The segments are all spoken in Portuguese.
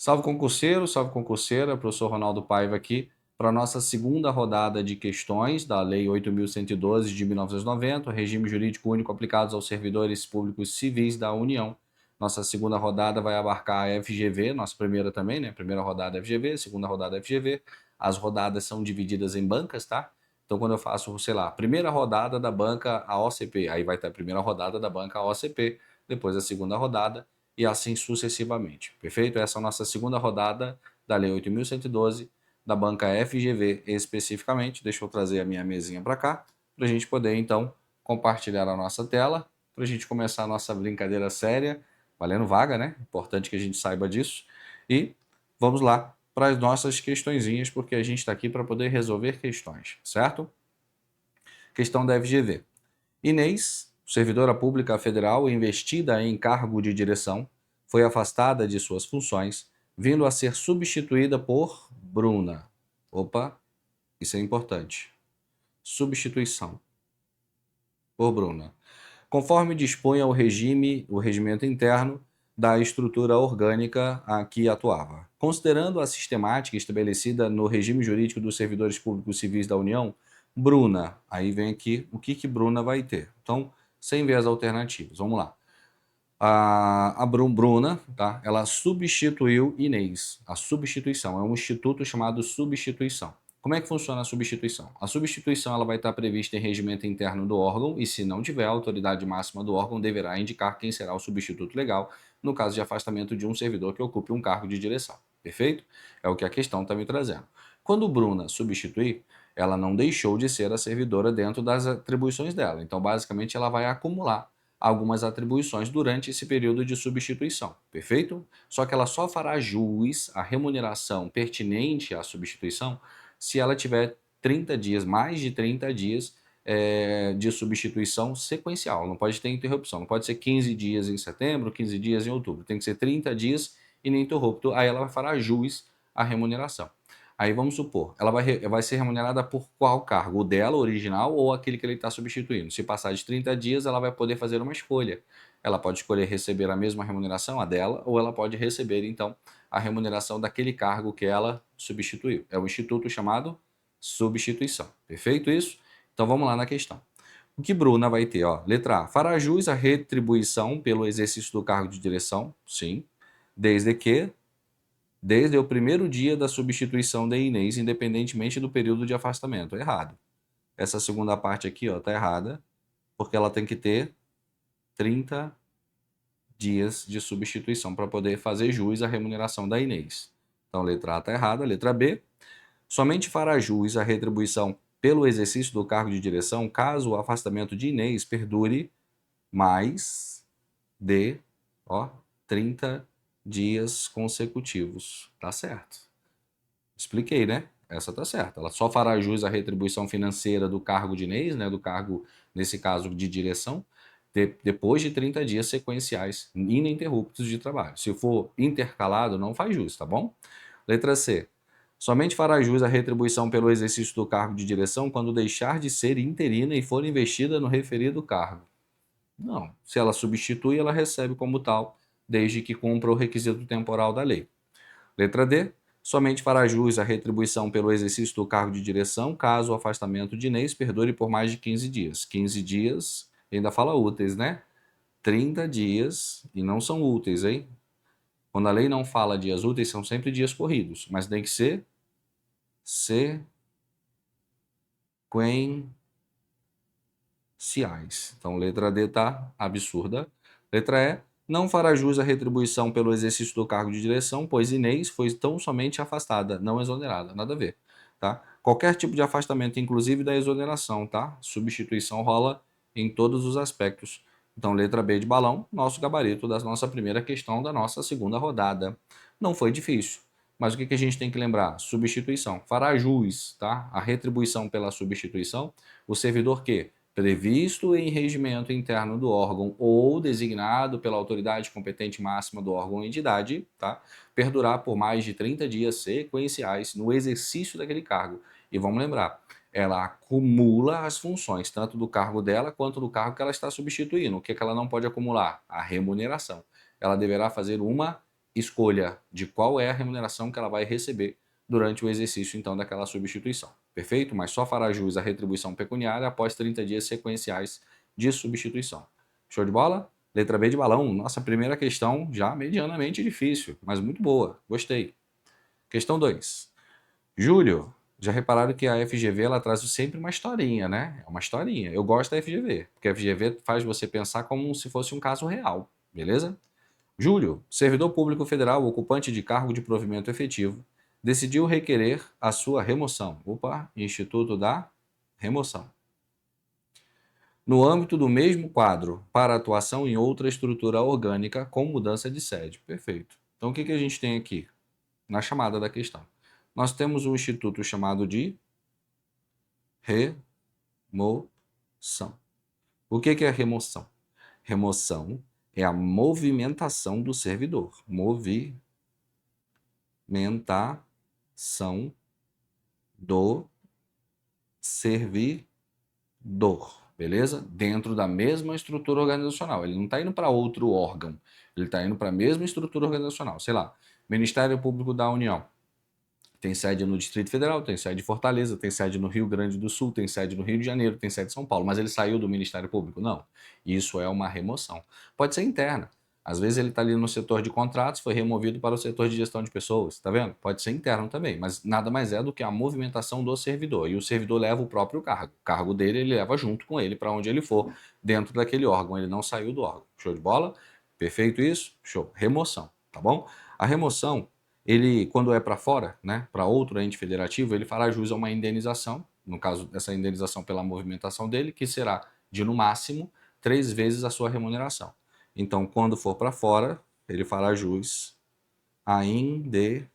salve concurseira, professor Ronaldo Paiva aqui, para a nossa segunda rodada de questões da Lei 8.112 de 1990, Regime Jurídico Único aplicados aos servidores públicos civis da União. Nossa segunda rodada vai abarcar a FGV, nossa primeira também, né? Primeira rodada FGV, segunda rodada FGV. As rodadas são divididas em bancas, tá? Então, quando eu faço, sei lá, primeira rodada da banca AOCP, aí vai ter a primeira rodada da banca AOCP, depois a segunda rodada, e assim sucessivamente. Perfeito? Essa é a nossa segunda rodada da Lei 8.112, da banca FGV especificamente. Deixa eu trazer a minha mesinha para cá, para a gente poder, então, compartilhar a nossa tela, para a gente começar a nossa brincadeira séria, valendo vaga, né? Importante que a gente saiba disso. E vamos lá para as nossas questõezinhas, porque a gente está aqui para poder resolver questões, certo? Questão da FGV. Inês, servidora pública federal investida em cargo de direção, foi afastada de suas funções, vindo a ser substituída por Bruna. Opa, isso é importante. Substituição por Bruna. Conforme dispunha o regimento interno da estrutura orgânica a que atuava. Considerando a sistemática estabelecida no regime jurídico dos servidores públicos civis da União, Bruna, aí vem aqui o que Bruna vai ter. Então, sem ver as alternativas, vamos lá. A Bruna, tá? Ela substituiu Inês. A substituição é um instituto chamado substituição. Como é que funciona a substituição? A substituição ela vai estar prevista em regimento interno do órgão e, se não tiver, a autoridade máxima do órgão deverá indicar quem será o substituto legal no caso de afastamento de um servidor que ocupe um cargo de direção. Perfeito? É o que a questão está me trazendo. Quando Bruna substituir, ela não deixou de ser a servidora dentro das atribuições dela. Então, basicamente, ela vai acumular algumas atribuições durante esse período de substituição, perfeito? Só que ela só fará jus à remuneração pertinente à substituição se ela tiver 30 dias, mais de 30 dias de substituição sequencial. Não pode ter interrupção, não pode ser 15 dias em setembro, 15 dias em outubro. Tem que ser 30 dias ininterrupto. Aí ela fará jus à remuneração. Aí vamos supor, ela vai ser remunerada por qual cargo? O dela, original, ou aquele que ele está substituindo? Se passar de 30 dias, ela vai poder fazer uma escolha. Ela pode escolher receber a mesma remuneração, a dela, ou ela pode receber, então, a remuneração daquele cargo que ela substituiu. É o instituto chamado substituição. Perfeito isso? Então vamos lá na questão. O que Bruna vai ter? Ó, letra A. Fará jus à retribuição pelo exercício do cargo de direção? Sim. Desde o primeiro dia da substituição de Inês, independentemente do período de afastamento. Errado. Essa segunda parte aqui, ó, tá errada, porque ela tem que ter 30 dias de substituição para poder fazer jus à remuneração da Inês. Então, letra A tá errada. Letra B. Somente fará jus à retribuição pelo exercício do cargo de direção caso o afastamento de Inês perdure mais de, ó, 30 dias consecutivos. Tá certo. Expliquei, né? Essa tá certa. Ela só fará jus à retribuição financeira do cargo de Inês, né? Do cargo, nesse caso, de direção, depois de 30 dias sequenciais, ininterruptos de trabalho. Se for intercalado, não faz jus, tá bom? Letra C. Somente fará jus à retribuição pelo exercício do cargo de direção quando deixar de ser interina e for investida no referido cargo. Não. Se ela substitui, ela recebe como tal, desde que cumpra o requisito temporal da lei. Letra D. Somente fará jus à retribuição pelo exercício do cargo de direção caso o afastamento de Inês perdure por mais de 15 dias. 15 dias, ainda fala úteis, né? 30 dias e não são úteis, hein? Quando a lei não fala dias úteis, são sempre dias corridos, mas tem que ser sequenciais. Então, letra D tá absurda. Letra E. Não fará jus à retribuição pelo exercício do cargo de direção, pois Inês foi tão somente afastada, não exonerada. Nada a ver, tá? Qualquer tipo de afastamento, inclusive da exoneração, tá? Substituição rola em todos os aspectos. Então, letra B de balão, nosso gabarito da nossa primeira questão da nossa segunda rodada. Não foi difícil, mas o que a gente tem que lembrar? Substituição. Fará jus, tá? A retribuição pela substituição, o servidor que previsto em regimento interno do órgão ou designado pela autoridade competente máxima do órgão ou entidade, tá? Perdurar por mais de 30 dias sequenciais no exercício daquele cargo. E vamos lembrar, ela acumula as funções, tanto do cargo dela quanto do cargo que ela está substituindo. O que ela não pode acumular? A remuneração. Ela deverá fazer uma escolha de qual é a remuneração que ela vai receber durante o exercício, então, daquela substituição. Perfeito? Mas só fará jus à retribuição pecuniária após 30 dias sequenciais de substituição. Show de bola? Letra B de balão. Nossa primeira questão já medianamente difícil, mas muito boa. Gostei. Questão 2. Júlio, já repararam que a FGV ela traz sempre uma historinha, né? É uma historinha. Eu gosto da FGV, porque a FGV faz você pensar como se fosse um caso real, beleza? Júlio, servidor público federal ocupante de cargo de provimento efetivo, decidiu requerer a sua remoção. Opa, Instituto da Remoção. No âmbito do mesmo quadro, para atuação em outra estrutura orgânica com mudança de sede. Perfeito. Então, o que a gente tem aqui na chamada da questão? Nós temos um instituto chamado de remoção. O que é remoção? Remoção é a movimentação do servidor. Movimentação do servidor, beleza? Dentro da mesma estrutura organizacional. Ele não está indo para outro órgão, ele está indo para a mesma estrutura organizacional. Sei lá, Ministério Público da União. Tem sede no Distrito Federal, tem sede em Fortaleza, tem sede no Rio Grande do Sul, tem sede no Rio de Janeiro, tem sede em São Paulo. Mas ele saiu do Ministério Público? Não. Isso é uma remoção. Pode ser interna. Às vezes ele está ali no setor de contratos, foi removido para o setor de gestão de pessoas, tá vendo? Pode ser interno também, mas nada mais é do que a movimentação do servidor. E o servidor leva o próprio cargo. O cargo dele ele leva junto com ele para onde ele for, dentro daquele órgão. Ele não saiu do órgão. Show de bola? Perfeito isso? Show. Remoção, tá bom? A remoção, ele, quando é para fora, né, para outro ente federativo, ele fará jus a uma indenização, no caso dessa indenização pela movimentação dele, que será de, no máximo, 3 vezes a sua remuneração. Então, quando for para fora, ele fará jus à indenização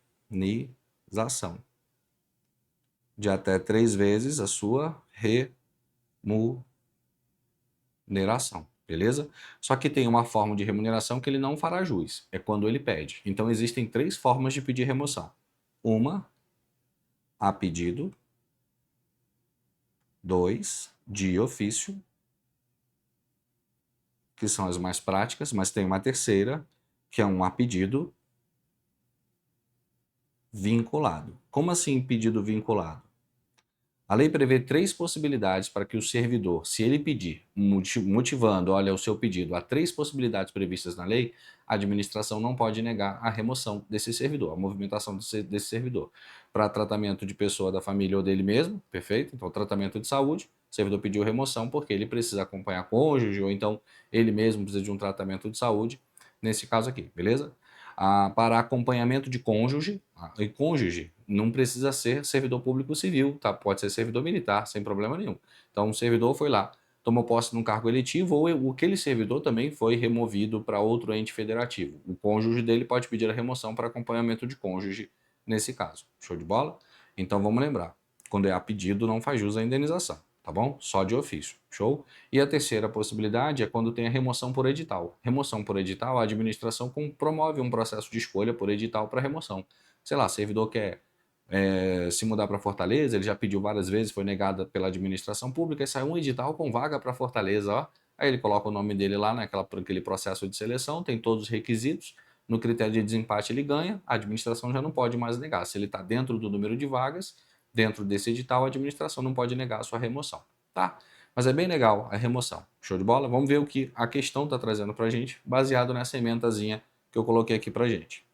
de até 3 vezes a sua remuneração, beleza? Só que tem uma forma de remuneração que ele não fará jus, é quando ele pede. Então, existem 3 formas de pedir remoção. Uma, a pedido. 2, de ofício, que são as mais práticas, mas tem uma terceira, que é um a pedido vinculado. Como assim pedido vinculado? A lei prevê 3 possibilidades para que o servidor, se ele pedir, motivando, olha, o seu pedido, há 3 possibilidades previstas na lei, a administração não pode negar a remoção desse servidor, a movimentação desse servidor. Para tratamento de pessoa da família ou dele mesmo, perfeito? Então, tratamento de saúde, o servidor pediu remoção porque ele precisa acompanhar cônjuge ou então ele mesmo precisa de um tratamento de saúde, nesse caso aqui, beleza? Para acompanhamento de cônjuge, e cônjuge não precisa ser servidor público civil, tá? Pode ser servidor militar, sem problema nenhum. Então, o servidor foi lá, tomou posse num cargo eletivo, ou aquele servidor também foi removido para outro ente federativo. O cônjuge dele pode pedir a remoção para acompanhamento de cônjuge nesse caso. Show de bola? Então, vamos lembrar, quando é a pedido, não faz jus à indenização, tá bom? Só de ofício, show? E a terceira possibilidade é quando tem a remoção por edital. Remoção por edital, a administração promove um processo de escolha por edital para remoção. Sei lá, servidor quer se mudar para Fortaleza, ele já pediu várias vezes, foi negada pela administração pública, e saiu um edital com vaga para Fortaleza, ó. Aí ele coloca o nome dele lá naquele processo de seleção, tem todos os requisitos, no critério de desempate ele ganha, a administração já não pode mais negar. Se ele está dentro do número de vagas, dentro desse edital, a administração não pode negar a sua remoção, tá? Mas é bem legal a remoção. Show de bola? Vamos ver o que a questão está trazendo para a gente, baseado nessa emendazinha que eu coloquei aqui para a gente.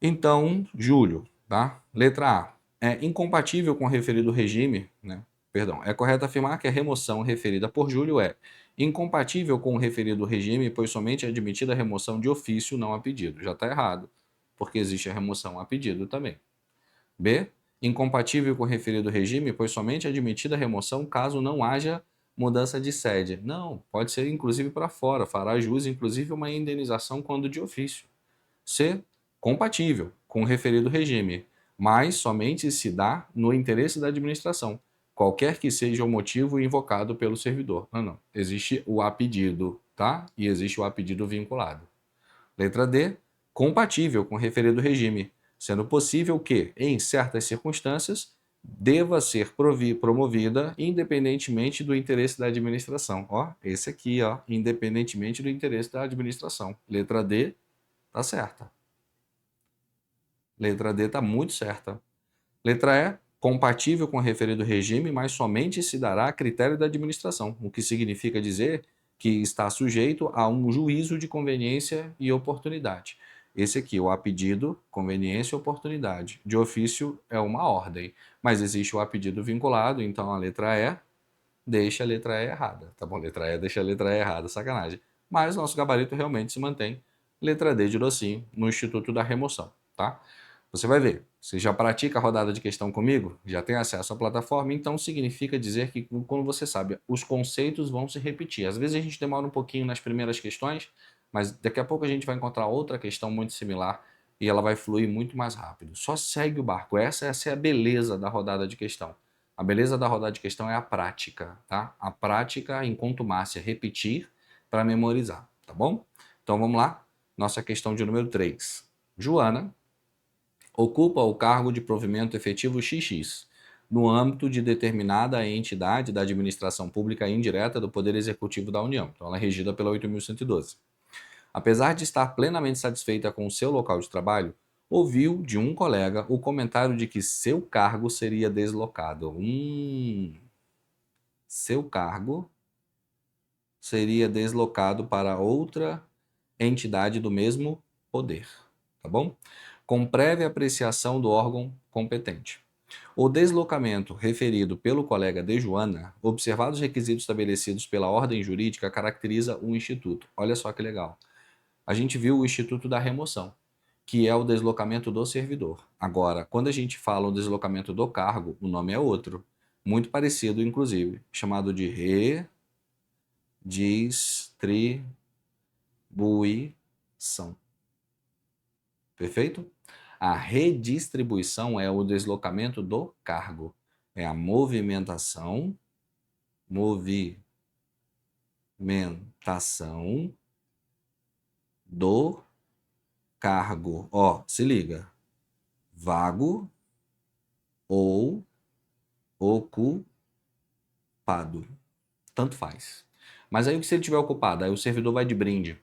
Então, Júlio, tá? Letra A. É incompatível com o referido regime, né? Perdão, é correto afirmar que a remoção referida por Júlio é incompatível com o referido regime, pois somente é admitida a remoção de ofício, não a pedido. Já está errado, porque existe a remoção a pedido também. B. Incompatível com o referido regime, pois somente é admitida a remoção caso não haja mudança de sede. Não, pode ser inclusive para fora, fará jus inclusive uma indenização quando de ofício. C. Compatível com o referido regime, mas somente se dá no interesse da administração, qualquer que seja o motivo invocado pelo servidor. Não. Existe o a pedido, tá? E existe o a pedido vinculado. Letra D. Compatível com o referido regime, sendo possível que, em certas circunstâncias, deva ser promovida independentemente do interesse da administração. Ó, esse aqui, ó, independentemente do interesse da administração. Letra D, tá certa. Letra D está muito certa. Letra E, compatível com o referido regime, mas somente se dará a critério da administração, o que significa dizer que está sujeito a um juízo de conveniência e oportunidade. Esse aqui, o a pedido, conveniência e oportunidade. De ofício é uma ordem, mas existe o a pedido vinculado, então a letra E deixa a letra E errada, tá bom? Letra E deixa a letra E errada, sacanagem. Mas nosso gabarito realmente se mantém. Letra D de docinho, no Instituto da Remoção, tá? Você vai ver, você já pratica a rodada de questão comigo? Já tem acesso à plataforma? Então significa dizer que quando você sabe, os conceitos vão se repetir. Às vezes a gente demora um pouquinho nas primeiras questões, mas daqui a pouco a gente vai encontrar outra questão muito similar e ela vai fluir muito mais rápido. Só segue o barco. Essa é a beleza da rodada de questão. A beleza da rodada de questão é a prática, tá? A prática em contumácia, repetir para memorizar, tá bom? Então vamos lá, nossa questão de número 3. Joana ocupa o cargo de provimento efetivo XX no âmbito de determinada entidade da administração pública indireta do Poder Executivo da União. Então ela é regida pela 8.112. Apesar de estar plenamente satisfeita com o seu local de trabalho, ouviu de um colega o comentário de que seu cargo seria deslocado. Seu cargo seria deslocado para outra entidade do mesmo poder, tá bom? Com prévia apreciação do órgão competente. O deslocamento referido pelo colega de Joana, observados os requisitos estabelecidos pela ordem jurídica, caracteriza o instituto. Olha só que legal. A gente viu o instituto da remoção, que é o deslocamento do servidor. Agora, quando a gente fala o deslocamento do cargo, o nome é outro, muito parecido, inclusive, chamado de redistribuição. Perfeito? A redistribuição é o deslocamento do cargo. É a movimentação do cargo. Ó, se liga. Vago ou ocupado. Tanto faz. Mas aí o que se ele estiver ocupado? Aí o servidor vai de brinde.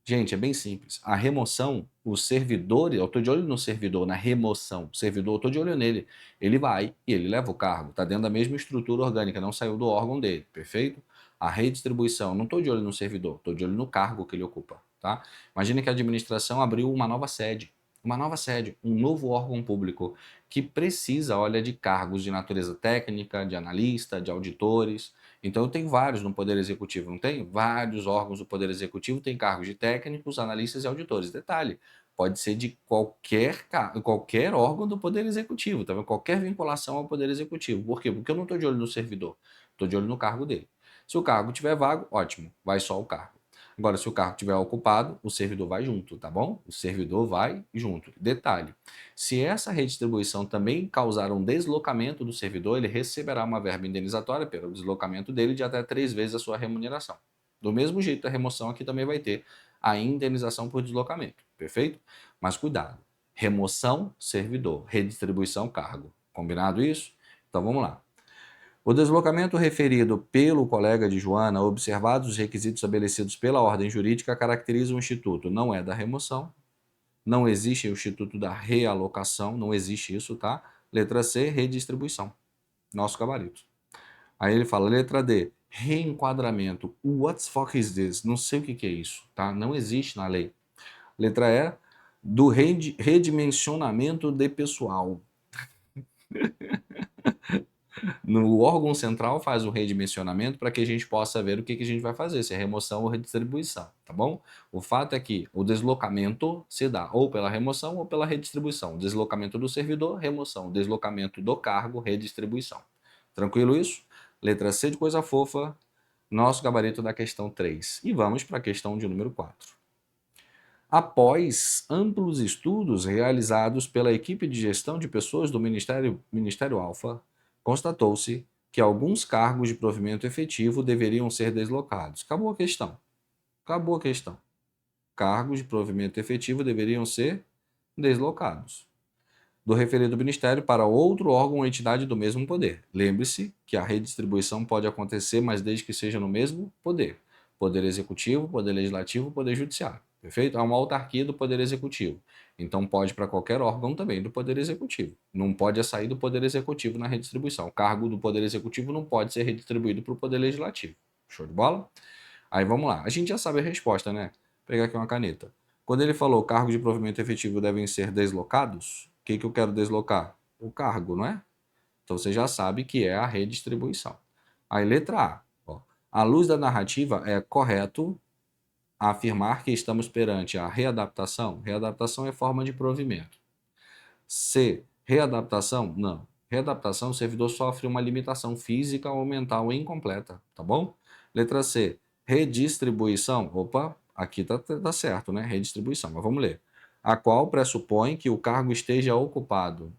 Gente, é bem simples. A remoção, o servidor, eu estou de olho no servidor, na remoção. O servidor, eu estou de olho nele. Ele vai e ele leva o cargo. Está dentro da mesma estrutura orgânica, não saiu do órgão dele, perfeito? A redistribuição, não estou de olho no servidor, estou de olho no cargo que ele ocupa, tá? Imagina que a administração abriu uma nova sede, um novo órgão público que precisa, olha, de cargos de natureza técnica, de analista, de auditores. Então, eu tenho vários no Poder Executivo, não tem? Vários órgãos do Poder Executivo têm cargos de técnicos, analistas e auditores. Detalhe, pode ser de qualquer órgão do Poder Executivo, tá vendo? Qualquer vinculação ao Poder Executivo. Por quê? Porque eu não estou de olho no servidor, estou de olho no cargo dele. Se o cargo estiver vago, ótimo, vai só o cargo. Agora, se o cargo estiver ocupado, o servidor vai junto, tá bom? O servidor vai junto. Detalhe, se essa redistribuição também causar um deslocamento do servidor, ele receberá uma verba indenizatória pelo deslocamento dele de até 3 vezes a sua remuneração. Do mesmo jeito, a remoção aqui também vai ter a indenização por deslocamento, perfeito? Mas cuidado, remoção, servidor, redistribuição, cargo. Combinado isso? Então vamos lá. O deslocamento referido pelo colega de Joana, observados os requisitos estabelecidos pela ordem jurídica, caracteriza o instituto. Não é da remoção, não existe o instituto da realocação, não existe isso, tá? Letra C, redistribuição. Nosso gabarito. Aí ele fala, letra D, reenquadramento. What the fuck is this? Não sei o que é isso, tá? Não existe na lei. Letra E, do redimensionamento de pessoal. No órgão central faz o redimensionamento para que a gente possa ver o que a gente vai fazer, se é remoção ou redistribuição, tá bom? O fato é que o deslocamento se dá ou pela remoção ou pela redistribuição. Deslocamento do servidor, remoção. Deslocamento do cargo, redistribuição. Tranquilo isso? Letra C de coisa fofa, nosso gabarito da questão 3. E vamos para a questão de número 4. Após amplos estudos realizados pela equipe de gestão de pessoas do Ministério Alfa, constatou-se que alguns cargos de provimento efetivo deveriam ser deslocados. Acabou a questão. Acabou a questão. Cargos de provimento efetivo deveriam ser deslocados do referido ministério para outro órgão ou entidade do mesmo poder. Lembre-se que a redistribuição pode acontecer, mas desde que seja no mesmo poder. Poder executivo, poder legislativo, poder judiciário. perfeito? É uma autarquia do Poder Executivo. Então pode para qualquer órgão também do Poder Executivo. Não pode sair do Poder Executivo na redistribuição. O cargo do Poder Executivo não pode ser redistribuído para o Poder Legislativo. Show de bola? Aí vamos lá. A gente já sabe a resposta, né? Vou pegar aqui uma caneta. Quando ele falou cargos de provimento efetivo devem ser deslocados, o que que eu quero deslocar? O cargo, não é? Então você já sabe que é a redistribuição. Aí letra A. Ó, à luz da narrativa, é correto afirmar que estamos perante a readaptação. Readaptação é forma de provimento. C. Readaptação? Não. Readaptação, o servidor sofre uma limitação física ou mental incompleta, tá bom? Letra C. Redistribuição. Opa, aqui tá certo, né? Redistribuição, mas vamos ler. A qual pressupõe que o cargo esteja ocupado.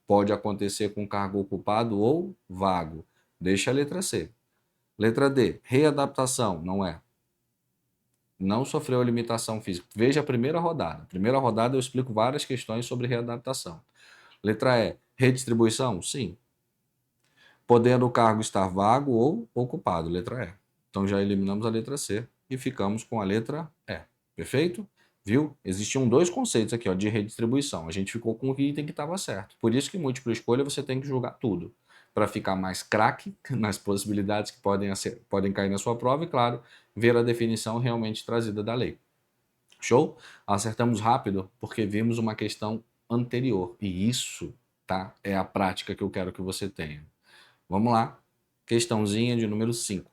Pode acontecer com cargo ocupado ou vago. Deixa a letra C. Letra D. Readaptação. Não é. Não sofreu limitação física. Veja a primeira rodada. Primeira rodada eu explico várias questões sobre readaptação. Letra E. Redistribuição? Sim. Podendo o cargo estar vago ou ocupado. Letra E. Então já eliminamos a letra C e ficamos com a letra E. Perfeito? Viu? Existiam dois conceitos aqui, ó, de redistribuição. A gente ficou com o item que estava certo. Por isso que múltipla escolha você tem que julgar tudo. Para ficar mais craque nas possibilidades que podem cair na sua prova e, claro, ver a definição realmente trazida da lei. Show? Acertamos rápido porque vimos uma questão anterior. E isso, tá, é a prática que eu quero que você tenha. Vamos lá. Questãozinha de número 5.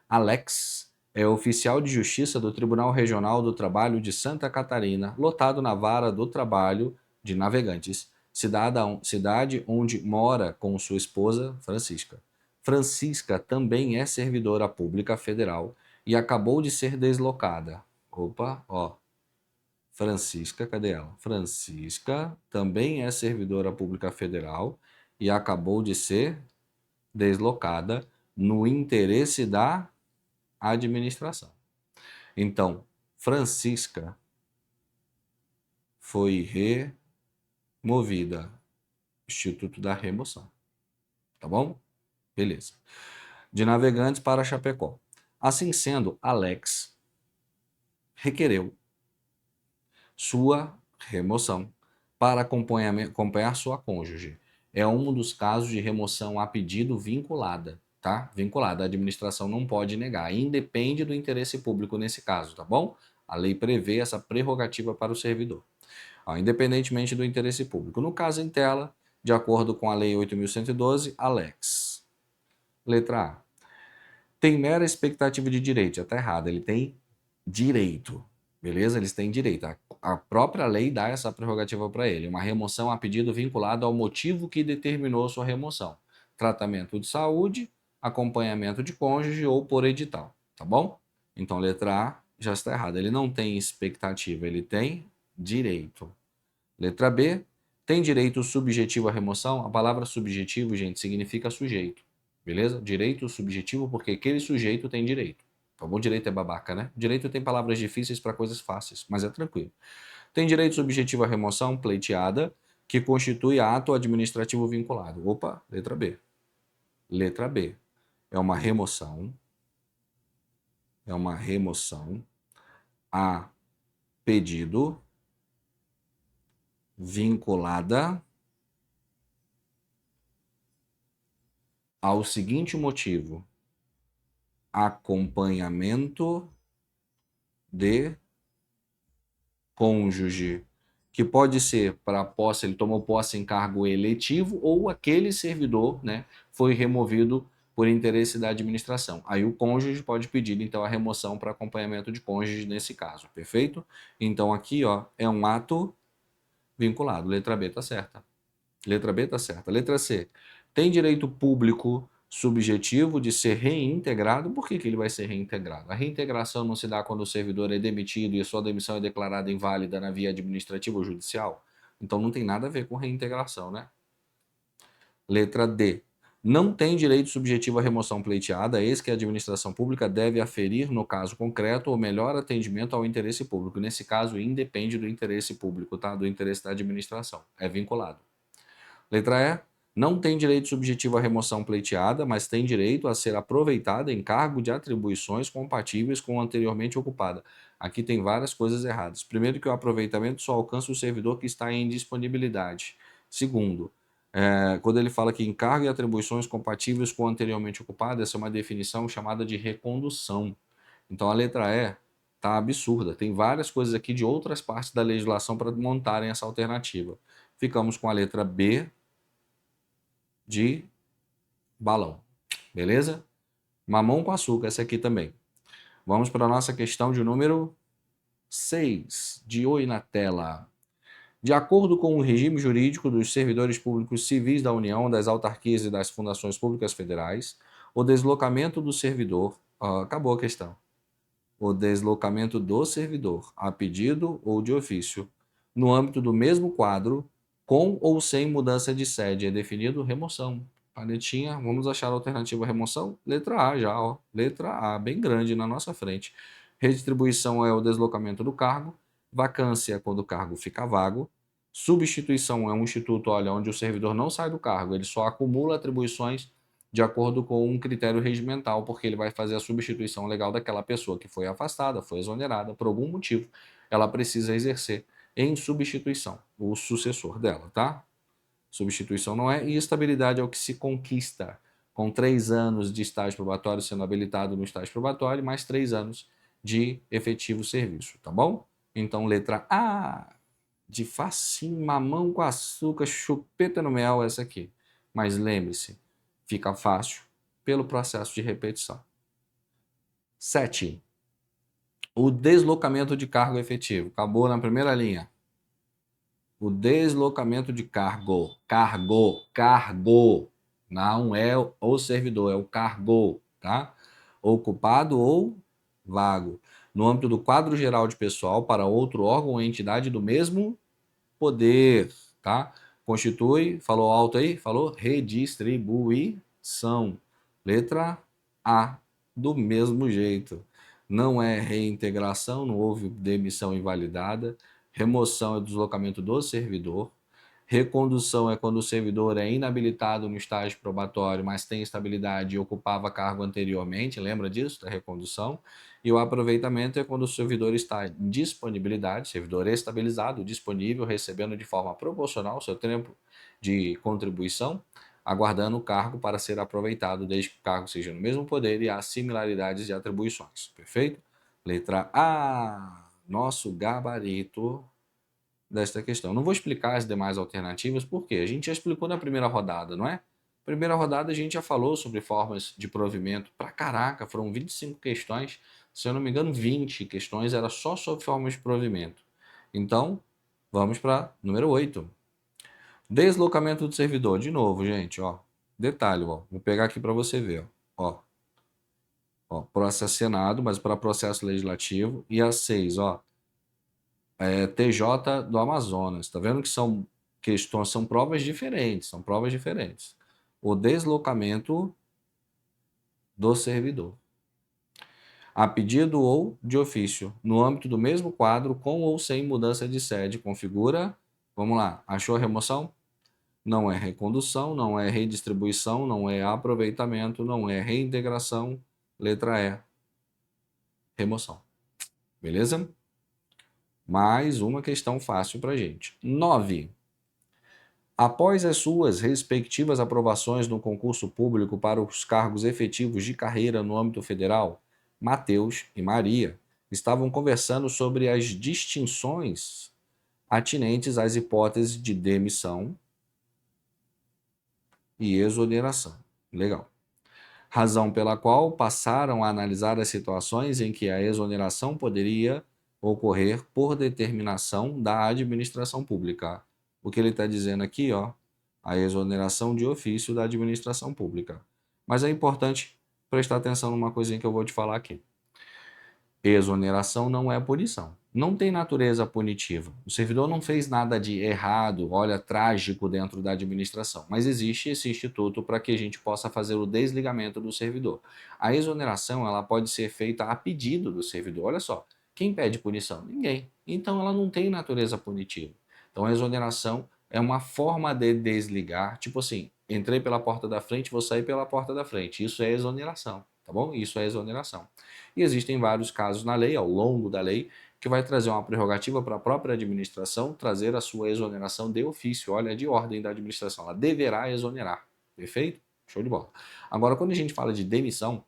Alex é oficial de justiça do Tribunal Regional do Trabalho de Santa Catarina, lotado na Vara do Trabalho de Navegantes, cidade onde mora com sua esposa, Francisca. Francisca também é servidora pública federal e acabou de ser deslocada. Opa, ó. Francisca, cadê ela? Francisca também é servidora pública federal e acabou de ser deslocada no interesse da administração. Então, Francisca foi removida. Instituto da Remoção. Tá bom? Beleza. De Navegantes para Chapecó. Assim sendo, Alex requereu sua remoção para acompanhar sua cônjuge. É um dos casos de remoção a pedido vinculada, tá? Vinculada. A administração não pode negar. Independe do interesse público nesse caso, tá bom? A lei prevê essa prerrogativa para o servidor, ó, independentemente do interesse público. No caso em tela, de acordo com a Lei 8.112, Alex. Letra A. Tem mera expectativa de direito. Já está errado. Ele tem direito. Beleza? Eles têm direito. A própria lei dá essa prerrogativa para ele. Uma remoção a pedido vinculado ao motivo que determinou sua remoção. Tratamento de saúde, acompanhamento de cônjuge ou por edital. Tá bom? Então, letra A já está errada. Ele não tem expectativa, ele tem direito. Letra B. Tem direito subjetivo à remoção? A palavra subjetivo, gente, significa sujeito. Beleza? Direito subjetivo porque aquele sujeito tem direito. Tá bom? Direito é babaca, né? Direito tem palavras difíceis para coisas fáceis, mas é tranquilo. Tem direito subjetivo à remoção pleiteada, que constitui ato administrativo vinculado. Opa, letra B. Letra B. É uma remoção. É uma remoção a pedido vinculada ao seguinte motivo: acompanhamento de cônjuge, que pode ser para posse, ele tomou posse em cargo eletivo ou aquele servidor, né, foi removido por interesse da administração. Aí o cônjuge pode pedir então a remoção para acompanhamento de cônjuge nesse caso, perfeito? Então aqui, ó, é um ato vinculado. Letra B tá certa. Letra B tá certa. Letra C. Tem direito público subjetivo de ser reintegrado. Por que que ele vai ser reintegrado? A reintegração não se dá quando o servidor é demitido e a sua demissão é declarada inválida na via administrativa ou judicial? Então não tem nada a ver com reintegração, né? Letra D. Não tem direito subjetivo à remoção pleiteada, eis que a administração pública deve aferir, no caso concreto, o melhor atendimento ao interesse público. Nesse caso, independe do interesse público, tá? Do interesse da administração. É vinculado. Letra E. Não tem direito subjetivo à remoção pleiteada, mas tem direito a ser aproveitada em cargo de atribuições compatíveis com o anteriormente ocupada. Aqui tem várias coisas erradas. Primeiro, que o aproveitamento só alcança o servidor que está em disponibilidade. Segundo, quando ele fala que encargo e atribuições compatíveis com o anteriormente ocupado, essa é uma definição chamada de recondução. Então a letra E está absurda. Tem várias coisas aqui de outras partes da legislação para montarem essa alternativa. Ficamos com a letra B de balão. Beleza? Mamão com açúcar, essa aqui também. Vamos para a nossa questão de número 6, de oi na tela. De acordo com o regime jurídico dos servidores públicos civis da União, das autarquias e das fundações públicas federais, o deslocamento do servidor. Acabou a questão. O deslocamento do servidor, a pedido ou de ofício, no âmbito do mesmo quadro, com ou sem mudança de sede, é definido remoção. Paletinha, vamos achar a alternativa remoção? Letra A já, ó. Letra A, bem grande na nossa frente. Redistribuição é o deslocamento do cargo. Vacância é quando o cargo fica vago. Substituição é um instituto, olha, onde o servidor não sai do cargo, ele só acumula atribuições de acordo com um critério regimental, porque ele vai fazer a substituição legal daquela pessoa que foi afastada, foi exonerada por algum motivo. Ela precisa exercer em substituição, o sucessor dela, tá? Substituição não é, e estabilidade é o que se conquista com 3 anos de estágio probatório, sendo habilitado no estágio probatório, mais 3 anos de efetivo serviço, tá bom? Então, letra A, de facinho, mamão com açúcar, chupeta no mel, essa aqui. Mas lembre-se, fica fácil pelo processo de repetição. 7. O deslocamento de cargo efetivo. Acabou na primeira linha. O deslocamento de cargo. Cargo. Não é o servidor, é o cargo, tá? Ocupado ou vago. No âmbito do quadro geral de pessoal para outro órgão ou entidade do mesmo poder, tá? Constitui, falou alto aí? Falou redistribuição. Letra A, do mesmo jeito. Não é reintegração, não houve demissão invalidada. Remoção é o deslocamento do servidor. Recondução é quando o servidor é inabilitado no estágio probatório, mas tem estabilidade e ocupava cargo anteriormente, lembra disso, da recondução? E o aproveitamento é quando o servidor está em disponibilidade, servidor estabilizado, disponível, recebendo de forma proporcional o seu tempo de contribuição, aguardando o cargo para ser aproveitado, desde que o cargo seja no mesmo poder e há similaridades de atribuições. Perfeito? Letra A, nosso gabarito desta questão. Não vou explicar as demais alternativas, porque a gente já explicou na primeira rodada, não é? Primeira rodada a gente já falou sobre formas de provimento. Pra caraca, foram 25 questões, se eu não me engano, 20 questões era só sobre formas de provimento. Então, vamos para número 8. Deslocamento do servidor. De novo, gente, ó. Detalhe, ó. Vou pegar aqui para você ver, ó. Ó, processo Senado, mas para processo legislativo. E a 6, ó. TJ do Amazonas. Tá vendo que são questões, são provas diferentes, são provas diferentes. O deslocamento do servidor. A pedido ou de ofício, no âmbito do mesmo quadro, com ou sem mudança de sede, configura. Vamos lá, achou a remoção? Não é recondução, não é redistribuição, não é aproveitamento, não é reintegração. Letra E, remoção. Beleza? Mais uma questão fácil para gente. 9. Após as suas respectivas aprovações no concurso público para os cargos efetivos de carreira no âmbito federal, Mateus e Maria estavam conversando sobre as distinções atinentes às hipóteses de demissão e exoneração. Legal. Razão pela qual passaram a analisar as situações em que a exoneração poderia ocorrer por determinação da administração pública. O que ele está dizendo aqui, ó, a exoneração de ofício da administração pública. Mas é importante prestar atenção numa coisinha que eu vou te falar aqui. Exoneração não é punição. Não tem natureza punitiva. O servidor não fez nada de errado, olha, trágico dentro da administração. Mas existe esse instituto para que a gente possa fazer o desligamento do servidor. A exoneração ela pode ser feita a pedido do servidor. Olha só, quem pede punição? Ninguém. Então ela não tem natureza punitiva. Então a exoneração é uma forma de desligar, tipo assim, entrei pela porta da frente, vou sair pela porta da frente. Isso é exoneração, tá bom? Isso é exoneração. E existem vários casos na lei, ao longo da lei, que vai trazer uma prerrogativa para a própria administração trazer a sua exoneração de ofício. Olha, é de ordem da administração. Ela deverá exonerar. Perfeito? Show de bola. Agora, quando a gente fala de demissão,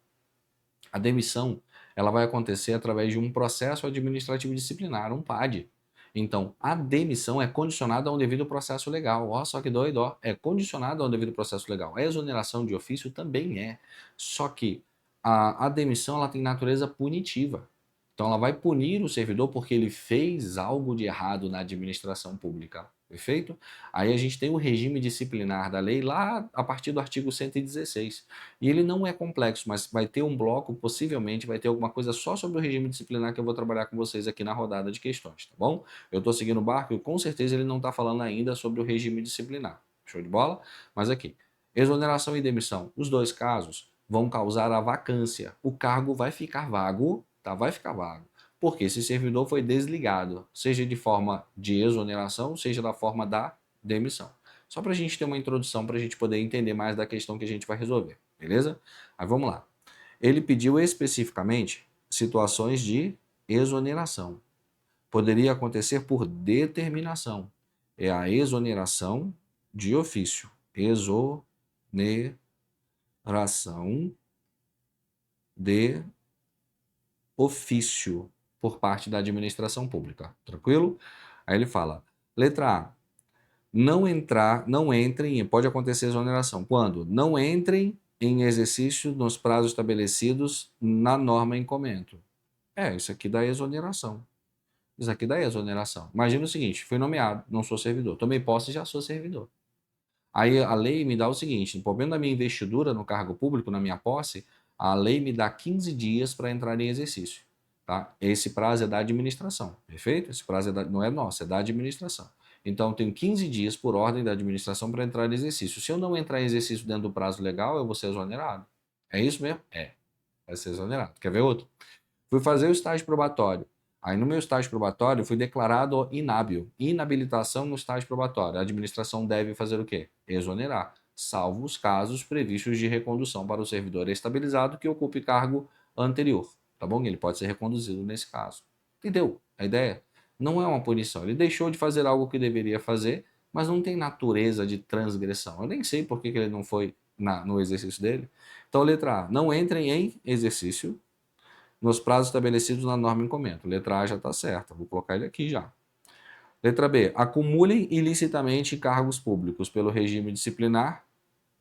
a demissão ela vai acontecer através de um processo administrativo disciplinar, um PAD. Então, a demissão é condicionada a um devido processo legal. Ó, só que doido, ó, é condicionada a um devido processo legal. A exoneração de ofício também é. Só que a demissão ela tem natureza punitiva. Então, ela vai punir o servidor porque ele fez algo de errado na administração pública. Perfeito? Aí a gente tem o regime disciplinar da lei lá a partir do artigo 116. E ele não é complexo, mas vai ter um bloco, possivelmente vai ter alguma coisa só sobre o regime disciplinar que eu vou trabalhar com vocês aqui na rodada de questões, tá bom? Eu estou seguindo o barco e com certeza ele não está falando ainda sobre o regime disciplinar. Show de bola? Mas aqui, exoneração e demissão, os dois casos vão causar a vacância. O cargo vai ficar vago, tá? Vai ficar vago. Porque esse servidor foi desligado, seja de forma de exoneração, seja da forma da demissão. Só para a gente ter uma introdução, para a gente poder entender mais da questão que a gente vai resolver, beleza? Aí vamos lá. Ele pediu especificamente situações de exoneração. Poderia acontecer por determinação. É a exoneração de ofício. Exoneração de ofício por parte da administração pública. Tranquilo? Aí ele fala, letra A, não entrem, pode acontecer exoneração. Quando? Não entrem em exercício nos prazos estabelecidos na norma em comento. Isso aqui dá exoneração. Isso aqui dá exoneração. Imagina o seguinte, fui nomeado, não sou servidor. Tomei posse e já sou servidor. Aí a lei me dá o seguinte, no momento da minha investidura no cargo público, na minha posse, a lei me dá 15 dias para entrar em exercício. Tá? Esse prazo é da administração, perfeito? Esse prazo não é nosso, é da administração. Então, eu tenho 15 dias por ordem da administração para entrar em exercício. Se eu não entrar em exercício dentro do prazo legal, eu vou ser exonerado. É isso mesmo? Vai ser exonerado. Quer ver outro? Fui fazer o estágio probatório. Aí no meu estágio probatório fui declarado inábil. Inabilitação no estágio probatório. A administração deve fazer o quê? Exonerar, salvo os casos previstos de recondução para o servidor estabilizado que ocupe cargo anterior. Tá bom? Ele pode ser reconduzido nesse caso. Entendeu a ideia? Não é uma punição. Ele deixou de fazer algo que deveria fazer, mas não tem natureza de transgressão. Eu nem sei por que ele não foi no exercício dele. Então, letra A. Não entrem em exercício nos prazos estabelecidos na norma em comento. Letra A já está certa, vou colocar ele aqui já. Letra B, acumulem ilicitamente cargos públicos pelo regime disciplinar.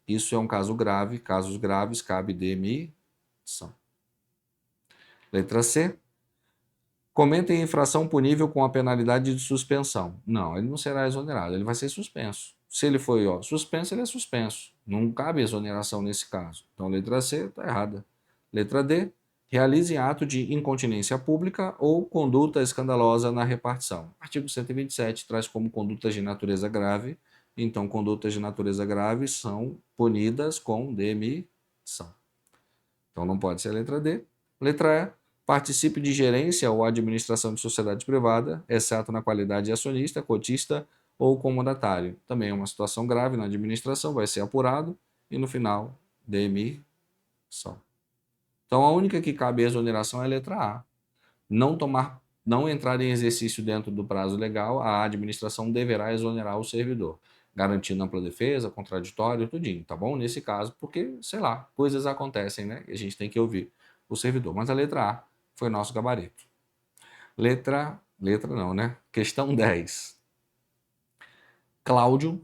Isso é um caso grave, casos graves, cabe demissão. Letra C, comentem infração punível com a penalidade de suspensão. Não, ele não será exonerado, ele vai ser suspenso. Se ele foi suspenso, ele é suspenso. Não cabe exoneração nesse caso. Então, letra C está errada. Letra D, realizem ato de incontinência pública ou conduta escandalosa na repartição. Artigo 127 traz como condutas de natureza grave, então condutas de natureza grave são punidas com demissão. Então não pode ser a letra D. Letra E, participe de gerência ou administração de sociedade privada, exceto na qualidade de acionista, cotista ou comodatário. Também é uma situação grave na administração, vai ser apurado e no final, demissão. Então, a única que cabe exoneração é a letra A. Não entrar em exercício dentro do prazo legal, a administração deverá exonerar o servidor, garantindo ampla defesa, contraditório, tudinho, tá bom? Nesse caso, porque, sei lá, coisas acontecem, né? E a gente tem que ouvir o servidor. Mas a letra A foi nosso gabarito. Letra não, né? Questão 10. Cláudio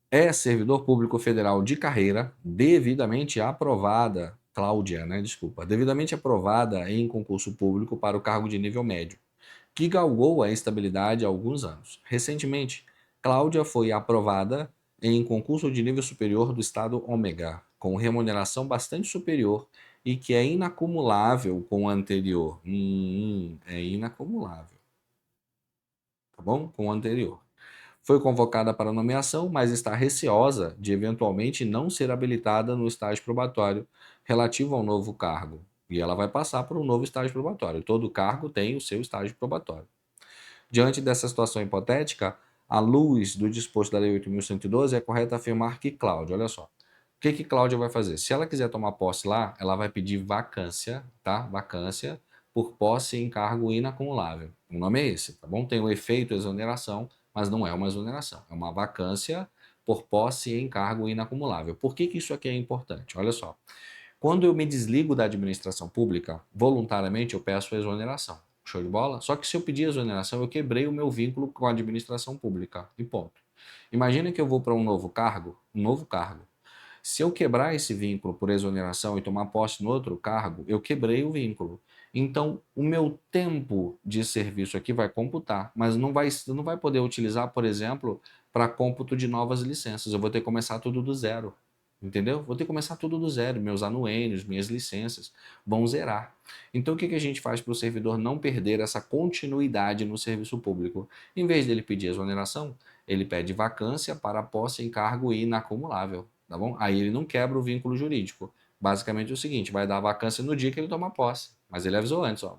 é servidor público federal de carreira devidamente aprovada, Cláudia, né? Desculpa, devidamente aprovada em concurso público para o cargo de nível médio, que galgou a estabilidade há alguns anos. Recentemente, Cláudia foi aprovada em concurso de nível superior do estado Ômega, com remuneração bastante superior e que é inacumulável com o anterior. É inacumulável. Tá bom? Com o anterior. Foi convocada para nomeação, mas está receosa de eventualmente não ser habilitada no estágio probatório relativo ao novo cargo. E ela vai passar por um novo estágio probatório. Todo cargo tem o seu estágio probatório. Diante dessa situação hipotética, À luz do disposto da Lei 8.112, é correto afirmar que Cláudia, olha só, o que que Cláudia vai fazer? Se ela quiser tomar posse lá, ela vai pedir vacância, tá? Vacância por posse em cargo inacumulável. O nome é esse, tá bom? Tem o efeito exoneração, mas não é uma exoneração. É uma vacância por posse em cargo inacumulável. Por que que isso aqui é importante? Olha só. Quando eu me desligo da administração pública, voluntariamente eu peço a exoneração. Show de bola? Só que se eu pedir exoneração, eu quebrei o meu vínculo com a administração pública. E ponto. Imagina que eu vou para um novo cargo. Se eu quebrar esse vínculo por exoneração e tomar posse no outro cargo, eu quebrei o vínculo. Então, o meu tempo de serviço aqui vai computar, mas não vai poder utilizar, por exemplo, para cômputo de novas licenças. Eu vou ter que começar tudo do zero. Entendeu? Vou ter que começar tudo do zero. Meus anuênios, minhas licenças vão zerar. Então, o que que a gente faz para o servidor não perder essa continuidade no serviço público? Em vez dele pedir exoneração, ele pede vacância para posse em cargo inacumulável, tá bom? Aí ele não quebra o vínculo jurídico. Basicamente é o seguinte, vai dar vacância no dia que ele toma posse. Mas ele avisou antes, ó,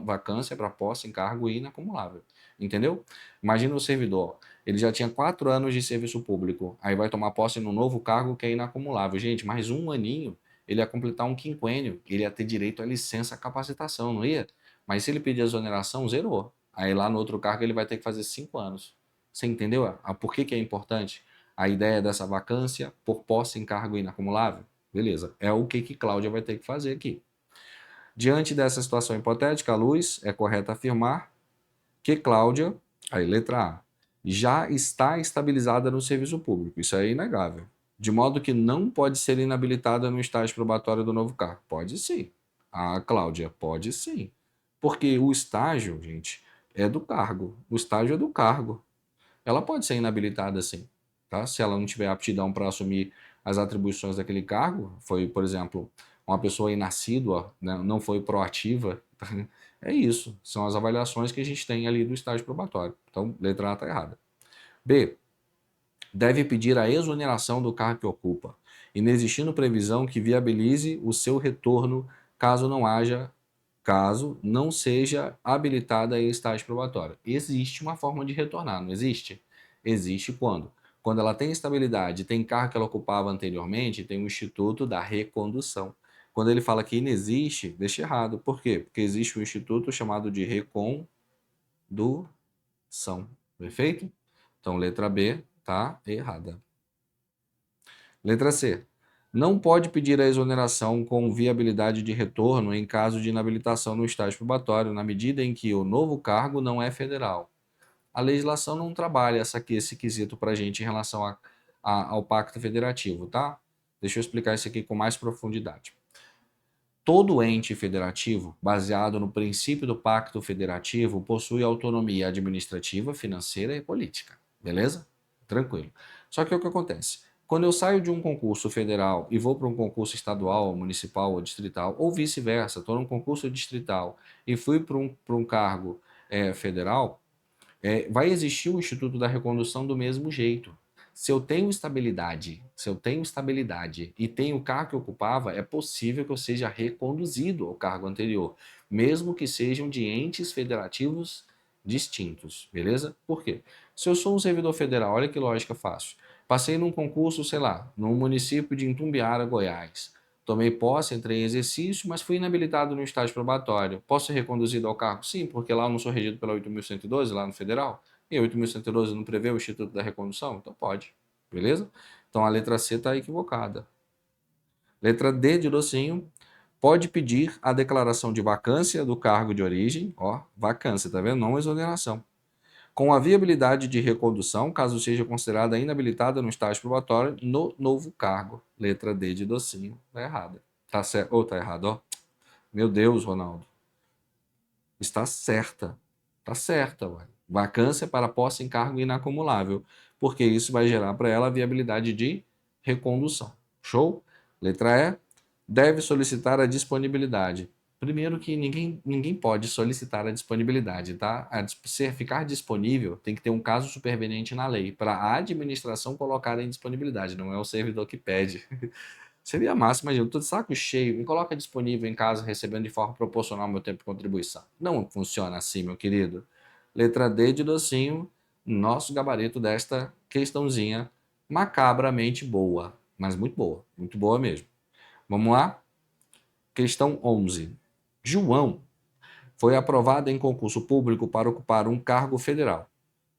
vacância para posse em cargo inacumulável. Entendeu? Imagina o servidor, ele já tinha 4 anos de serviço público, aí vai tomar posse num novo cargo que é inacumulável. Gente, mais um aninho, ele ia completar um quinquênio, ele ia ter direito à licença capacitação, não ia? Mas se ele pedir exoneração, zerou. Aí lá no outro cargo ele vai ter que fazer 5 anos. Você entendeu por que que é importante a ideia dessa vacância por posse em cargo inacumulável? Beleza, é o que que Cláudia vai ter que fazer aqui. Diante dessa situação hipotética, à luz, é correto afirmar que Cláudia, aí letra A, já está estabilizada no serviço público. Isso é inegável. De modo que não pode ser inabilitada no estágio probatório do novo cargo. Pode sim. A Cláudia, pode sim. Porque o estágio, gente, é do cargo. O estágio é do cargo. Ela pode ser inabilitada sim, tá? Se ela não tiver aptidão para assumir as atribuições daquele cargo, foi, por exemplo, uma pessoa inassídua, né, não foi proativa, é isso. São as avaliações que a gente tem ali do estágio probatório. Então, letra A está errada. B. Deve pedir a exoneração do cargo que ocupa, inexistindo previsão que viabilize o seu retorno caso não seja habilitada em estágio probatório. Existe uma forma de retornar, não existe? Existe quando? Quando ela tem estabilidade, tem cargo que ela ocupava anteriormente, tem o instituto da recondução. Quando ele fala que inexiste, deixa errado. Por quê? Porque existe um instituto chamado de recondução. Perfeito? Então, letra B tá errada. Letra C. Não pode pedir a exoneração com viabilidade de retorno em caso de inabilitação no estágio probatório, na medida em que o novo cargo não é federal. A legislação não trabalha esse quesito para a gente em relação ao Pacto Federativo, tá? Deixa eu explicar isso aqui com mais profundidade. Todo ente federativo, baseado no princípio do Pacto Federativo, possui autonomia administrativa, financeira e política. Beleza? Tranquilo. Só que o que acontece? Quando eu saio de um concurso federal e vou para um concurso estadual, municipal ou distrital, ou vice-versa, estou num concurso distrital e fui para um cargo federal, vai existir o Instituto da Recondução do mesmo jeito. Se eu tenho estabilidade e tenho o cargo que eu ocupava, é possível que eu seja reconduzido ao cargo anterior, mesmo que sejam de entes federativos distintos, beleza? Por quê? Se eu sou um servidor federal, olha que lógica fácil. Passei num concurso, sei lá, no município de Itumbiara, Goiás. Tomei posse, entrei em exercício, mas fui inabilitado no estágio probatório. Posso ser reconduzido ao cargo? Sim, porque lá eu não sou regido pela 8.112, lá no federal. E a 8.112 não prevê o Instituto da Recondução? Então pode, beleza? Então a letra C está equivocada. Letra D de docinho, pode pedir a declaração de vacância do cargo de origem, ó, vacância, tá vendo? Não exoneração. Com a viabilidade de recondução, caso seja considerada inabilitada no estágio probatório, no novo cargo. Letra D de docinho, tá errada. Tá certo? Ou tá errado, ó. Meu Deus, Ronaldo. Está certa. Está certa, ué. Vacância para posse em cargo inacumulável, porque isso vai gerar para ela a viabilidade de recondução. Show? Letra E. Deve solicitar a disponibilidade. Primeiro que ninguém pode solicitar a disponibilidade, tá? Ficar disponível tem que ter um caso superveniente na lei para a administração colocar em disponibilidade, não é o servidor que pede. Seria massa, imagina, eu tô de saco cheio, me coloca disponível em casa recebendo de forma proporcional ao meu tempo de contribuição. Não funciona assim, meu querido. Letra D de docinho, nosso gabarito desta questãozinha macabramente boa, mas muito boa mesmo. Vamos lá? Questão 11. João foi aprovado em concurso público para ocupar um cargo federal.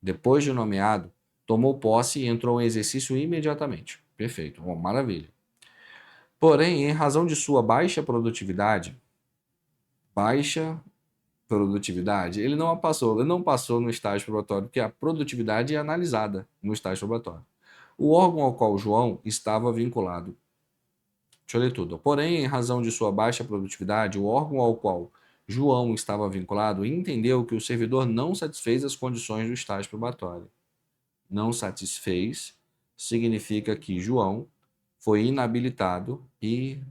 Depois de nomeado, tomou posse e entrou em exercício imediatamente. Perfeito, bom, maravilha. Porém, em razão de sua baixa produtividade, ele não passou no estágio probatório, porque a produtividade é analisada no estágio probatório. O órgão ao qual João estava vinculado. Deixa eu ler tudo. Porém, em razão de sua baixa produtividade, o órgão ao qual João estava vinculado entendeu que o servidor não satisfez as condições do estágio probatório. Não satisfez significa que João foi inabilitado em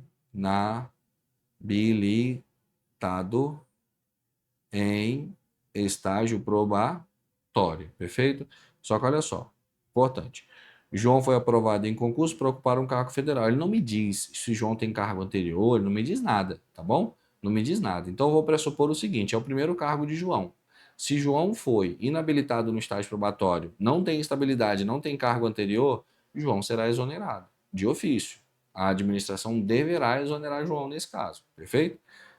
estágio probatório, perfeito? Só que olha só, importante. João foi aprovado em concurso para ocupar um cargo federal. Ele não me diz se João tem cargo anterior, ele não me diz nada, tá bom? Não me diz nada. Então eu vou pressupor o seguinte: é o primeiro cargo de João. Se João foi inabilitado no estágio probatório, não tem estabilidade, não tem cargo anterior, João será exonerado, de ofício. A administração deverá exonerar João nesse caso, perfeito?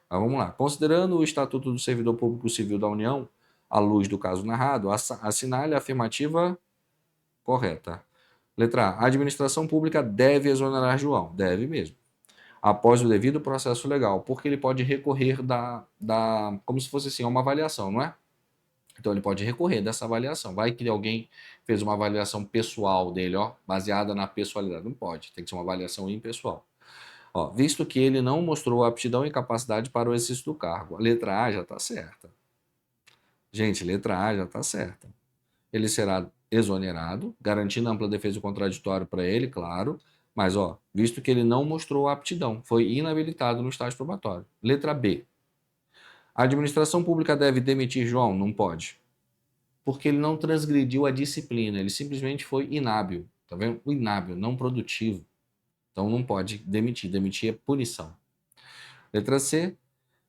Mas vamos lá. Considerando o Estatuto do Servidor Público Civil da União, à luz do caso narrado, assinale a afirmativa correta. Letra A. A administração pública deve exonerar João. Deve mesmo. Após o devido processo legal. Porque ele pode recorrer como se fosse assim, uma avaliação, não é? Então ele pode recorrer dessa avaliação. Vai que alguém fez uma avaliação pessoal dele, ó, baseada na pessoalidade. Não pode, tem que ser uma avaliação impessoal. Ó, visto que ele não mostrou aptidão e capacidade para o exercício do cargo. A letra A já está certa. Gente, letra A já está certa. Ele será exonerado, garantindo ampla defesa contraditória para ele, claro, mas ó, visto que ele não mostrou aptidão, foi inabilitado no estágio probatório. Letra B. A administração pública deve demitir João? Não pode. Porque ele não transgrediu a disciplina, ele simplesmente foi inábil, tá vendo? O inábil, não produtivo. Então não pode demitir, demitir é punição. Letra C.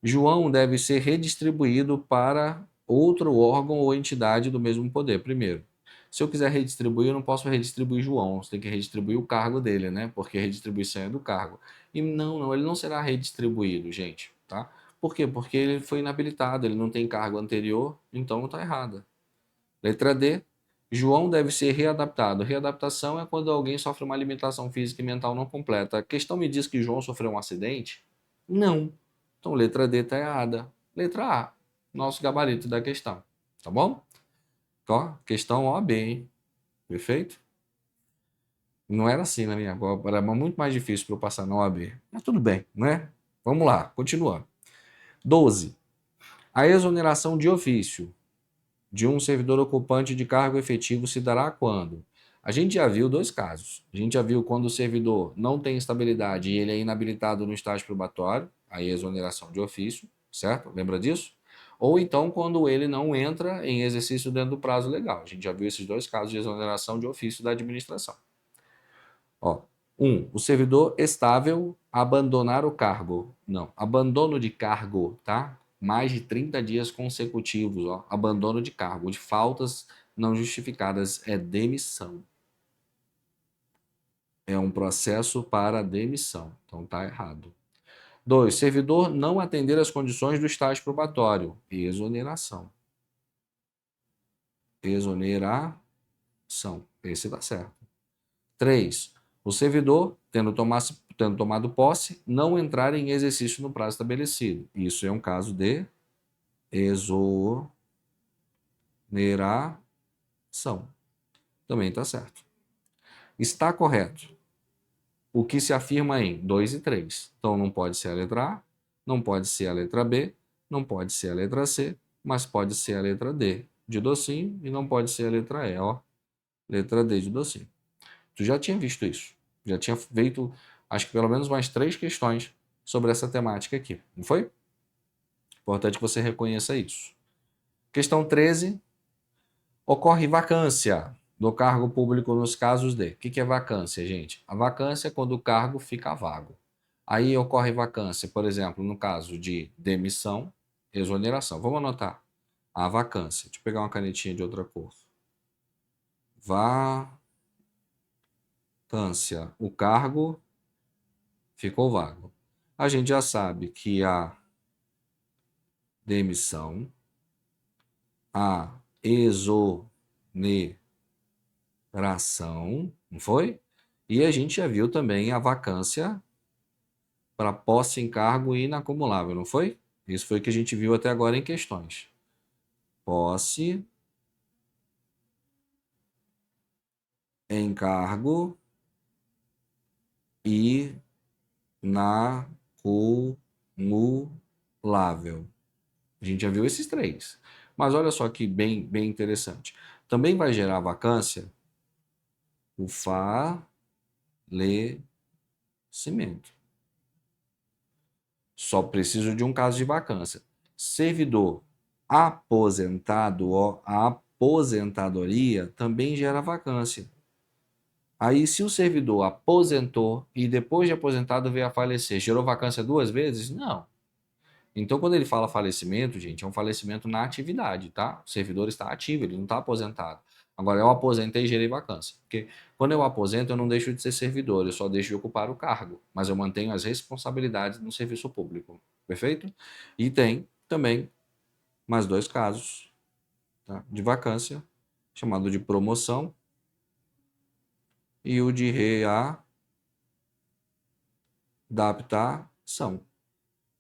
João deve ser redistribuído para outro órgão ou entidade do mesmo poder. Primeiro, se eu quiser redistribuir, eu não posso redistribuir João, você tem que redistribuir o cargo dele, né? Porque a redistribuição é do cargo. E não, ele não será redistribuído, gente, tá? Por quê? Porque ele foi inabilitado, ele não tem cargo anterior, então está errada. Letra D. João deve ser readaptado. Readaptação é quando alguém sofre uma limitação física e mental não completa. A questão me diz que João sofreu um acidente? Não. Então, letra D está errada. Letra A, nosso gabarito da questão. Tá bom? Ó, questão OAB, hein? Perfeito? Não era assim na minha agora, era muito mais difícil para eu passar na OAB. Mas tudo bem, né? Vamos lá, continuando. 12. A exoneração de ofício de um servidor ocupante de cargo efetivo se dará quando? A gente já viu dois casos. A gente já viu quando o servidor não tem estabilidade e ele é inabilitado no estágio probatório, aí exoneração de ofício, certo? Lembra disso? Ou então quando ele não entra em exercício dentro do prazo legal. A gente já viu esses dois casos de exoneração de ofício da administração. Ó, o servidor estável abandonar o cargo. Não, abandono de cargo, tá? Mais de 30 dias consecutivos, ó, abandono de cargo, de faltas não justificadas, é demissão. É um processo para demissão, então tá errado. 2. Servidor não atender às condições do estágio probatório, exoneração. Exoneração, esse tá certo. 3. O servidor, tendo tomado posse, não entrar em exercício no prazo estabelecido. Isso é um caso de exoneração. Também está certo. Está correto o que se afirma em 2 e 3. Então não pode ser a letra A, não pode ser a letra B, não pode ser a letra C, mas pode ser a letra D de docinho e não pode ser a letra E, ó. Letra D de docinho. Tu já tinha visto isso. Já tinha feito, acho que pelo menos mais 3 questões sobre essa temática aqui, não foi? Importante que você reconheça isso. Questão 13. Ocorre vacância do cargo público nos casos de... O que é vacância, gente? A vacância é quando o cargo fica vago. Aí ocorre vacância, por exemplo, no caso de demissão, exoneração. Vamos anotar a vacância. Deixa eu pegar uma canetinha de outra cor. vacância. O cargo ficou vago. A gente já sabe que a demissão, a exoneração, não foi? E a gente já viu também a vacância para posse em cargo inacumulável, não foi? Isso foi o que a gente viu até agora em questões. Posse em cargo inacumulável. A gente já viu esses três. Mas olha só que bem interessante. Também vai gerar vacância o falecimento. Só preciso de um caso de vacância. Servidor aposentado, ó, a aposentadoria também gera vacância. Aí, se o servidor aposentou e depois de aposentado veio a falecer, gerou vacância duas vezes? Não. Então, quando ele fala falecimento, gente, é um falecimento na atividade, tá? O servidor está ativo, ele não está aposentado. Agora, eu aposentei e gerei vacância. Porque quando eu aposento, eu não deixo de ser servidor, eu só deixo de ocupar o cargo. Mas eu mantenho as responsabilidades no serviço público. Perfeito? E tem também mais dois casos, tá, de vacância, chamado de promoção e o de readaptação.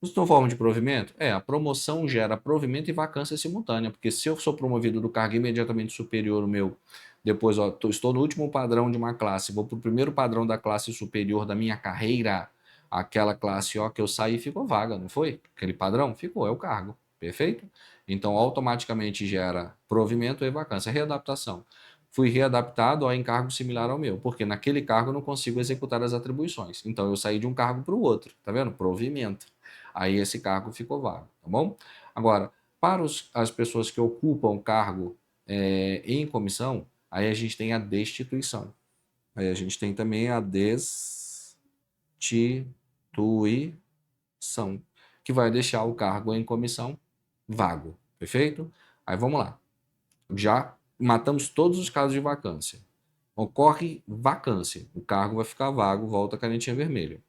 Isso não forma de provimento? A promoção gera provimento e vacância simultânea, porque se eu sou promovido do cargo imediatamente superior ao meu, depois ó, estou no último padrão de uma classe, vou para o primeiro padrão da classe superior da minha carreira, aquela classe ó, que eu saí ficou vaga, não foi? Aquele padrão? Ficou, é o cargo, perfeito? Então automaticamente gera provimento e vacância. Readaptação. Fui readaptado a encargo similar ao meu, porque naquele cargo eu não consigo executar as atribuições. Então eu saí de um cargo para o outro, tá vendo? Provimento. Aí esse cargo ficou vago, tá bom? Agora, para as pessoas que ocupam cargo em comissão, aí a gente tem a destituição. Aí a gente tem também a destituição, que vai deixar o cargo em comissão vago, perfeito? Aí vamos lá. Já matamos todos os casos de vacância. Ocorre vacância, o cargo vai ficar vago, volta a canetinha vermelha.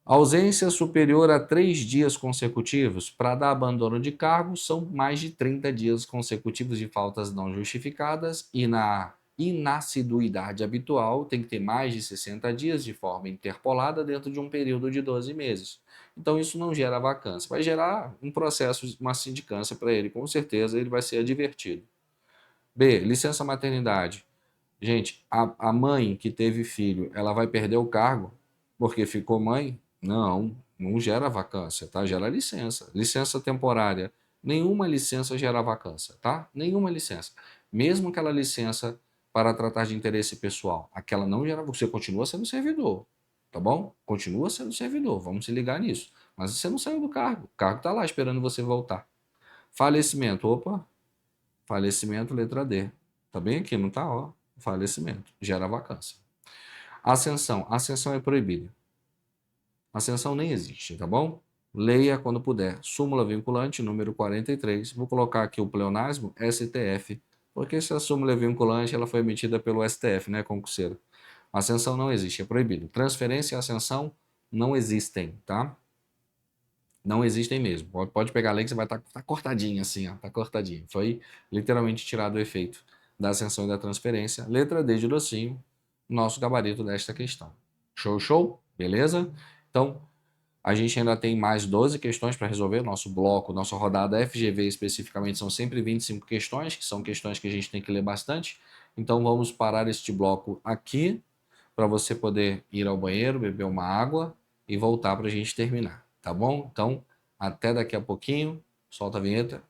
Ausência superior a 3 dias consecutivos para dar abandono de cargo são mais de 30 dias consecutivos de faltas não justificadas e na inassiduidade habitual tem que ter mais de 60 dias de forma interpolada dentro de um período de 12 meses. Então isso não gera vacância, vai gerar um processo, uma sindicância para ele, com certeza ele vai ser advertido. B, licença maternidade. Gente, a mãe que teve filho, ela vai perder o cargo porque ficou mãe? Não, não gera vacância, tá? Gera licença. Licença temporária. Nenhuma licença gera vacância, tá? Nenhuma licença. Mesmo aquela licença para tratar de interesse pessoal, aquela não gera, você continua sendo servidor, tá bom? Continua sendo servidor, vamos se ligar nisso. Mas você não saiu do cargo, o cargo está lá esperando você voltar. Falecimento, opa, falecimento, letra D. Tá bem aqui, não tá, ó. Falecimento, gera vacância. Ascensão, ascensão é proibida. Ascensão nem existe, tá bom? Leia quando puder. Súmula vinculante, número 43. Vou colocar aqui o pleonasmo STF, porque essa súmula é vinculante ela foi emitida pelo STF, né, concurseiro? Ascensão não existe, é proibido. Transferência e ascensão não existem, tá? Não existem mesmo. Pode pegar a lei que você vai estar tá cortadinho assim, ó, tá cortadinho. Foi literalmente tirado o efeito da ascensão e da transferência. Letra D de docinho, nosso gabarito desta questão. Show, show? Beleza? Então, a gente ainda tem mais 12 questões para resolver. Nosso bloco, nossa rodada FGV especificamente são sempre 25 questões, que são questões que a gente tem que ler bastante. Então, vamos parar este bloco aqui para você poder ir ao banheiro, beber uma água e voltar para a gente terminar, tá bom? Então, até daqui a pouquinho. Solta a vinheta.